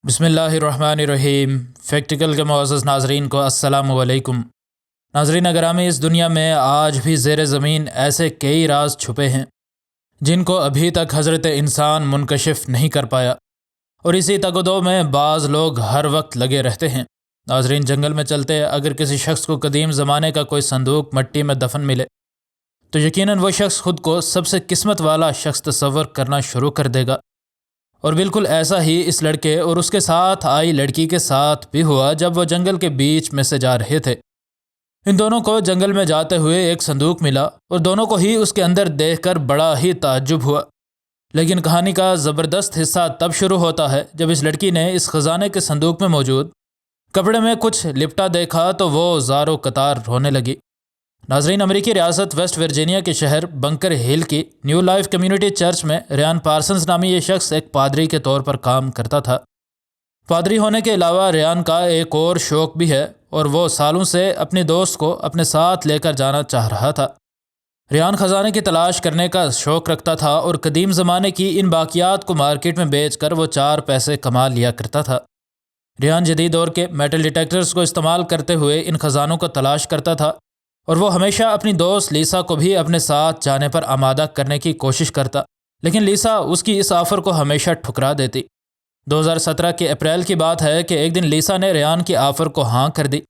بسم اللہ الرحمن الرحیم۔ فیکٹیکل کے معزز ناظرین کو السلام علیکم۔ ناظرین اگرامی، اس دنیا میں آج بھی زیر زمین ایسے کئی راز چھپے ہیں جن کو ابھی تک حضرت انسان منکشف نہیں کر پایا، اور اسی تگ و دو میں بعض لوگ ہر وقت لگے رہتے ہیں۔ ناظرین، جنگل میں چلتے اگر کسی شخص کو قدیم زمانے کا کوئی صندوق مٹی میں دفن ملے تو یقیناً وہ شخص خود کو سب سے قسمت والا شخص تصور کرنا شروع کر دے گا، اور بالکل ایسا ہی اس لڑکے اور اس کے ساتھ آئی لڑکی کے ساتھ بھی ہوا جب وہ جنگل کے بیچ میں سے جا رہے تھے۔ ان دونوں کو جنگل میں جاتے ہوئے ایک صندوق ملا اور دونوں کو ہی اس کے اندر دیکھ کر بڑا ہی تعجب ہوا، لیکن کہانی کا زبردست حصہ تب شروع ہوتا ہے جب اس لڑکی نے اس خزانے کے صندوق میں موجود کپڑے میں کچھ لپٹا دیکھا تو وہ زار و قطار رونے لگی۔ ناظرین، امریکی ریاست ویسٹ ورجینیا کے شہر بنکر ہل کی نیو لائف کمیونٹی چرچ میں ریان پارسنز نامی یہ شخص ایک پادری کے طور پر کام کرتا تھا۔ پادری ہونے کے علاوہ ریان کا ایک اور شوق بھی ہے، اور وہ سالوں سے اپنے دوست کو اپنے ساتھ لے کر جانا چاہ رہا تھا۔ ریان خزانے کی تلاش کرنے کا شوق رکھتا تھا اور قدیم زمانے کی ان باقیات کو مارکیٹ میں بیچ کر وہ 4 پیسے کما لیا کرتا تھا۔ ریان جدید دور کے میٹل ڈیٹیکٹرز کو استعمال کرتے ہوئے ان خزانوں کو تلاش کرتا تھا، اور وہ ہمیشہ اپنی دوست لیسا کو بھی اپنے ساتھ جانے پر آمادہ کرنے کی کوشش کرتا، لیکن لیسا اس کی اس آفر کو ہمیشہ ٹھکرا دیتی۔ 2017 کے اپریل کی بات ہے کہ ایک دن لیسا نے ریان کی آفر کو ہاں کر دی،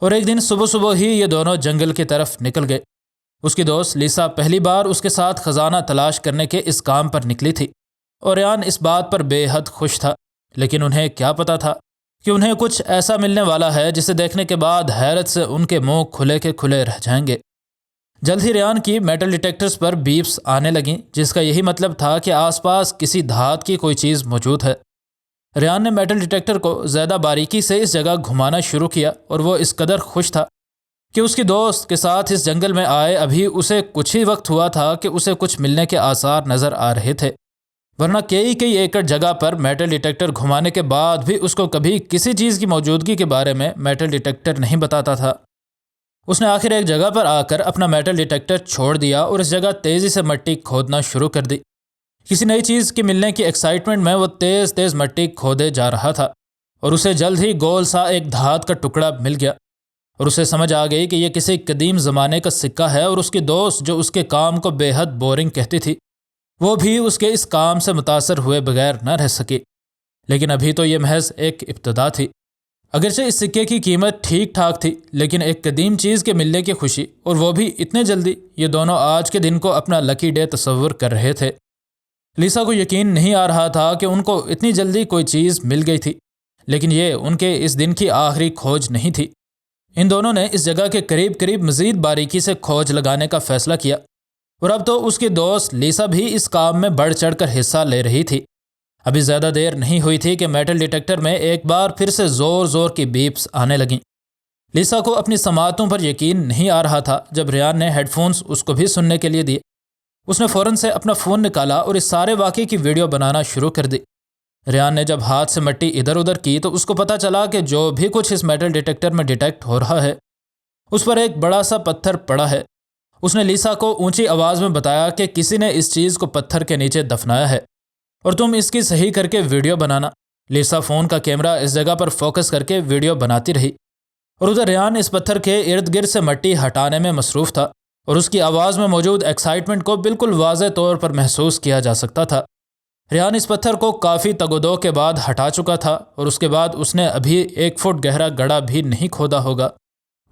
اور ایک دن صبح ہی یہ دونوں جنگل کی طرف نکل گئے۔ اس کی دوست لیسا پہلی بار اس کے ساتھ خزانہ تلاش کرنے کے اس کام پر نکلی تھی، اور ریان اس بات پر بے حد خوش تھا، لیکن انہیں کیا پتا تھا کہ انہیں کچھ ایسا ملنے والا ہے جسے دیکھنے کے بعد حیرت سے ان کے منہ کھلے کے کھلے رہ جائیں گے۔ جلد ہی ریان کی میٹل ڈیٹیکٹرز پر بیپس آنے لگیں، جس کا یہی مطلب تھا کہ آس پاس کسی دھات کی کوئی چیز موجود ہے۔ ریان نے میٹل ڈیٹیکٹر کو زیادہ باریکی سے اس جگہ گھمانا شروع کیا، اور وہ اس قدر خوش تھا کہ اس کی دوست کے ساتھ اس جنگل میں آئے ابھی اسے کچھ ہی وقت ہوا تھا کہ اسے کچھ ملنے کے آثار نظر آ رہے تھے، ورنہ کئی ایکڑ جگہ پر میٹل ڈیٹیکٹر گھمانے کے بعد بھی اس کو کبھی کسی چیز کی موجودگی کے بارے میں میٹل ڈیٹیکٹر نہیں بتاتا تھا۔ اس نے آخر ایک جگہ پر آ کر اپنا میٹل ڈیٹیکٹر چھوڑ دیا اور اس جگہ تیزی سے مٹی کھودنا شروع کر دی۔ کسی نئی چیز کے ملنے کی ایکسائٹمنٹ میں وہ تیز مٹی کھودے جا رہا تھا، اور اسے جلد ہی گول سا ایک دھات کا ٹکڑا مل گیا، اور اسے سمجھ آ گئی کہ یہ کسی قدیم زمانے کا سکہ ہے، اور اس کی دوست جو اس کے کام کو بے حد بورنگ کہتی تھی وہ بھی اس کے اس کام سے متاثر ہوئے بغیر نہ رہ سکی۔ لیکن ابھی تو یہ محض ایک ابتدا تھی۔ اگرچہ اس سکے کی قیمت ٹھیک ٹھاک تھی، لیکن ایک قدیم چیز کے ملنے کی خوشی، اور وہ بھی اتنے جلدی، یہ دونوں آج کے دن کو اپنا لکی ڈے تصور کر رہے تھے۔ لیسا کو یقین نہیں آ رہا تھا کہ ان کو اتنی جلدی کوئی چیز مل گئی تھی، لیکن یہ ان کے اس دن کی آخری کھوج نہیں تھی۔ ان دونوں نے اس جگہ کے قریب مزید باریکی سے کھوج لگانے کا فیصلہ کیا، اور اب تو اس کی دوست لیسا بھی اس کام میں بڑھ چڑھ کر حصہ لے رہی تھی۔ ابھی زیادہ دیر نہیں ہوئی تھی کہ میٹل ڈیٹیکٹر میں ایک بار پھر سے زور کی بیپس آنے لگیں۔ لیسا کو اپنی سماعتوں پر یقین نہیں آ رہا تھا۔ جب ریان نے ہیڈ فونز اس کو بھی سننے کے لیے دیے، اس نے فوراً سے اپنا فون نکالا اور اس سارے واقعے کی ویڈیو بنانا شروع کر دی۔ ریان نے جب ہاتھ سے مٹی ادھر ادھر کی تو اس کو پتہ چلا کہ جو بھی کچھ اس میٹل ڈیٹیکٹر میں ڈیٹیکٹ ہو رہا ہے اس پر ایک بڑا سا پتھر پڑا ہے۔ اس نے لیسا کو اونچی آواز میں بتایا کہ کسی نے اس چیز کو پتھر کے نیچے دفنایا ہے، اور تم اس کی صحیح کر کے ویڈیو بنانا۔ لیسا فون کا کیمرہ اس جگہ پر فوکس کر کے ویڈیو بناتی رہی، اور ادھر ریان اس پتھر کے ارد گرد سے مٹی ہٹانے میں مصروف تھا، اور اس کی آواز میں موجود ایکسائٹمنٹ کو بالکل واضح طور پر محسوس کیا جا سکتا تھا۔ ریان اس پتھر کو کافی تگ و دو کے بعد ہٹا چکا تھا، اور اس کے بعد اس نے ابھی 1 فٹ گہرا گڑھا بھی نہیں کھودا ہوگا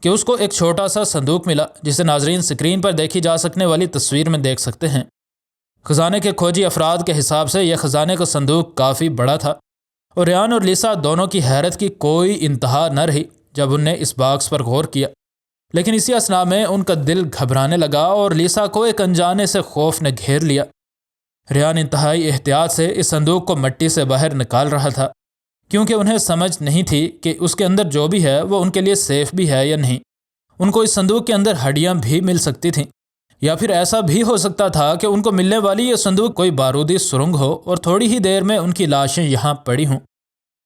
کہ اس کو ایک چھوٹا سا صندوق ملا، جسے ناظرین سکرین پر دیکھی جا سکنے والی تصویر میں دیکھ سکتے ہیں۔ خزانے کے کھوجی افراد کے حساب سے یہ خزانے کا صندوق کافی بڑا تھا، اور ریان اور لیسا دونوں کی حیرت کی کوئی انتہا نہ رہی جب ان نے اس باکس پر غور کیا۔ لیکن اسی اثناء میں ان کا دل گھبرانے لگا، اور لیسا کو ایک انجانے سے خوف نے گھیر لیا۔ ریان انتہائی احتیاط سے اس صندوق کو مٹی سے باہر نکال رہا تھا، کیونکہ انہیں سمجھ نہیں تھی کہ اس کے اندر جو بھی ہے وہ ان کے لیے سیف بھی ہے یا نہیں۔ ان کو اس صندوق کے اندر ہڈیاں بھی مل سکتی تھیں، یا پھر ایسا بھی ہو سکتا تھا کہ ان کو ملنے والی یہ صندوق کوئی بارودی سرنگ ہو اور تھوڑی ہی دیر میں ان کی لاشیں یہاں پڑی ہوں۔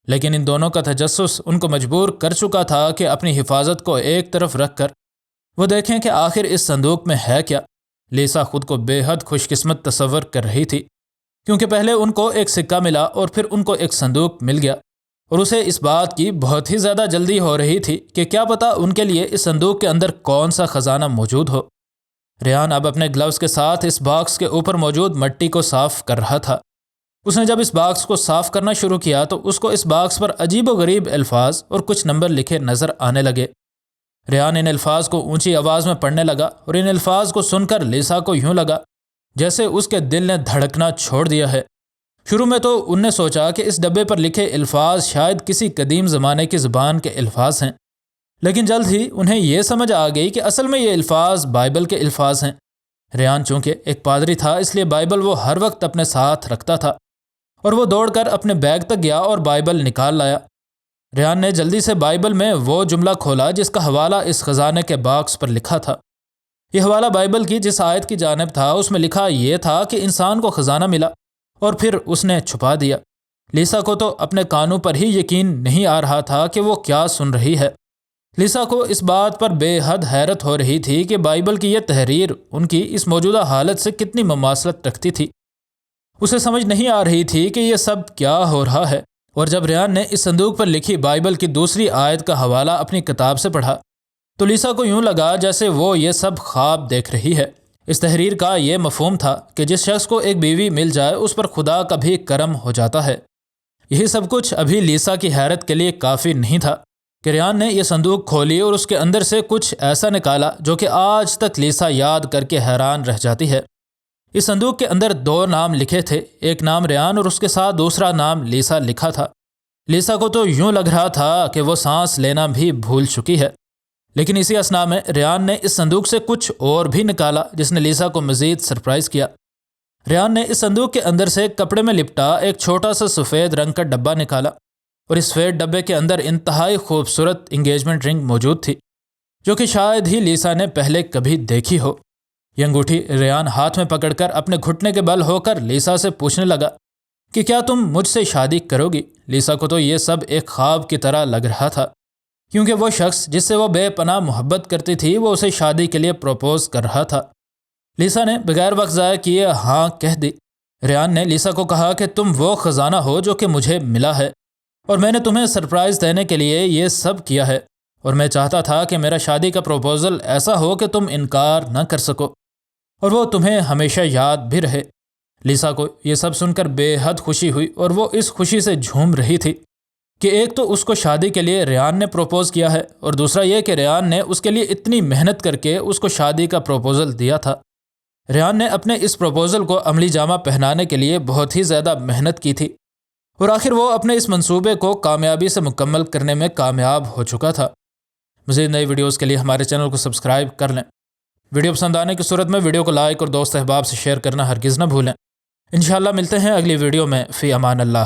لیکن ان دونوں کا تجسس ان کو مجبور کر چکا تھا کہ اپنی حفاظت کو ایک طرف رکھ کر وہ دیکھیں کہ آخر اس صندوق میں ہے کیا۔ لیسا خود کو بے حد خوش قسمت تصور کر رہی تھی، کیونکہ پہلے ان کو ایک سکہ ملا اور پھر ان کو ایک صندوق مل گیا، اور اسے اس بات کی بہت ہی زیادہ جلدی ہو رہی تھی کہ کیا پتہ ان کے لیے اس صندوق کے اندر کون سا خزانہ موجود ہو۔ ریان اب اپنے گلوز کے ساتھ اس باکس کے اوپر موجود مٹی کو صاف کر رہا تھا۔ اس نے جب اس باکس کو صاف کرنا شروع کیا تو اس کو اس باکس پر عجیب و غریب الفاظ اور کچھ نمبر لکھے نظر آنے لگے۔ ریان ان الفاظ کو اونچی آواز میں پڑھنے لگا اور ان الفاظ کو سن کر لیسا کو یوں لگا جیسے اس کے دل نے دھڑکنا چھوڑ دیا ہے۔ شروع میں تو ان نے سوچا کہ اس ڈبے پر لکھے الفاظ شاید کسی قدیم زمانے کی زبان کے الفاظ ہیں، لیکن جلد ہی انہیں یہ سمجھ آ گئی کہ اصل میں یہ الفاظ بائبل کے الفاظ ہیں۔ ریان چونکہ ایک پادری تھا اس لیے بائبل وہ ہر وقت اپنے ساتھ رکھتا تھا، اور وہ دوڑ کر اپنے بیگ تک گیا اور بائبل نکال لایا۔ ریان نے جلدی سے بائبل میں وہ جملہ کھولا جس کا حوالہ اس خزانے کے باکس پر لکھا تھا۔ یہ حوالہ بائبل کی جس آیت کی جانب تھا اس میں لکھا یہ تھا کہ انسان کو خزانہ ملا اور پھر اس نے چھپا دیا۔ لیسا کو تو اپنے کانوں پر ہی یقین نہیں آ رہا تھا کہ وہ کیا سن رہی ہے۔ لیسا کو اس بات پر بے حد حیرت ہو رہی تھی کہ بائبل کی یہ تحریر ان کی اس موجودہ حالت سے کتنی مماثلت رکھتی تھی۔ اسے سمجھ نہیں آ رہی تھی کہ یہ سب کیا ہو رہا ہے، اور جب ریان نے اس صندوق پر لکھی بائبل کی دوسری آیت کا حوالہ اپنی کتاب سے پڑھا تو لیسا کو یوں لگا جیسے وہ یہ سب خواب دیکھ رہی ہے۔ اس تحریر کا یہ مفہوم تھا کہ جس شخص کو ایک بیوی مل جائے اس پر خدا کا بھی کرم ہو جاتا ہے۔ یہی سب کچھ ابھی لیسا کی حیرت کے لیے کافی نہیں تھا کہ ریان نے یہ صندوق کھولی اور اس کے اندر سے کچھ ایسا نکالا جو کہ آج تک لیسا یاد کر کے حیران رہ جاتی ہے۔ اس صندوق کے اندر 2 نام لکھے تھے، ایک نام ریان اور اس کے ساتھ دوسرا نام لیسا لکھا تھا۔ لیسا کو تو یوں لگ رہا تھا کہ وہ سانس لینا بھی بھول چکی ہے، لیکن اسی اثناء میں ریان نے اس صندوق سے کچھ اور بھی نکالا جس نے لیسا کو مزید سرپرائز کیا۔ ریان نے اس صندوق کے اندر سے کپڑے میں لپٹا ایک چھوٹا سا سفید رنگ کا ڈبہ نکالا، اور اس سفید ڈبے کے اندر انتہائی خوبصورت انگیجمنٹ رنگ موجود تھی جو کہ شاید ہی لیسا نے پہلے کبھی دیکھی ہو۔ یہ انگوٹھی ریان ہاتھ میں پکڑ کر اپنے گھٹنے کے بل ہو کر لیسا سے پوچھنے لگا کہ کیا تم مجھ سے شادی کرو گی؟ لیسا کو تو یہ سب ایک خواب کی طرح لگ رہا تھا، کیونکہ وہ شخص جس سے وہ بے پناہ محبت کرتی تھی وہ اسے شادی کے لیے پروپوز کر رہا تھا۔ لیسا نے بغیر وقت ضائع کیے ہاں کہہ دی۔ ریان نے لیسا کو کہا کہ تم وہ خزانہ ہو جو کہ مجھے ملا ہے، اور میں نے تمہیں سرپرائز دینے کے لیے یہ سب کیا ہے، اور میں چاہتا تھا کہ میرا شادی کا پروپوزل ایسا ہو کہ تم انکار نہ کر سکو اور وہ تمہیں ہمیشہ یاد بھی رہے۔ لیسا کو یہ سب سن کر بے حد خوشی ہوئی اور وہ اس خوشی سے جھوم رہی تھی کہ ایک تو اس کو شادی کے لیے ریان نے پروپوز کیا ہے، اور دوسرا یہ کہ ریان نے اس کے لیے اتنی محنت کر کے اس کو شادی کا پروپوزل دیا تھا۔ ریان نے اپنے اس پروپوزل کو عملی جامہ پہنانے کے لیے بہت ہی زیادہ محنت کی تھی، اور آخر وہ اپنے اس منصوبے کو کامیابی سے مکمل کرنے میں کامیاب ہو چکا تھا۔ مزید نئی ویڈیوز کے لیے ہمارے چینل کو سبسکرائب کر لیں۔ ویڈیو پسند آنے کی صورت میں ویڈیو کو لائک اور دوست احباب سے شیئر کرنا ہرگز نہ بھولیں۔ انشاءاللہ ملتے ہیں اگلی ویڈیو میں۔ فی امان اللہ۔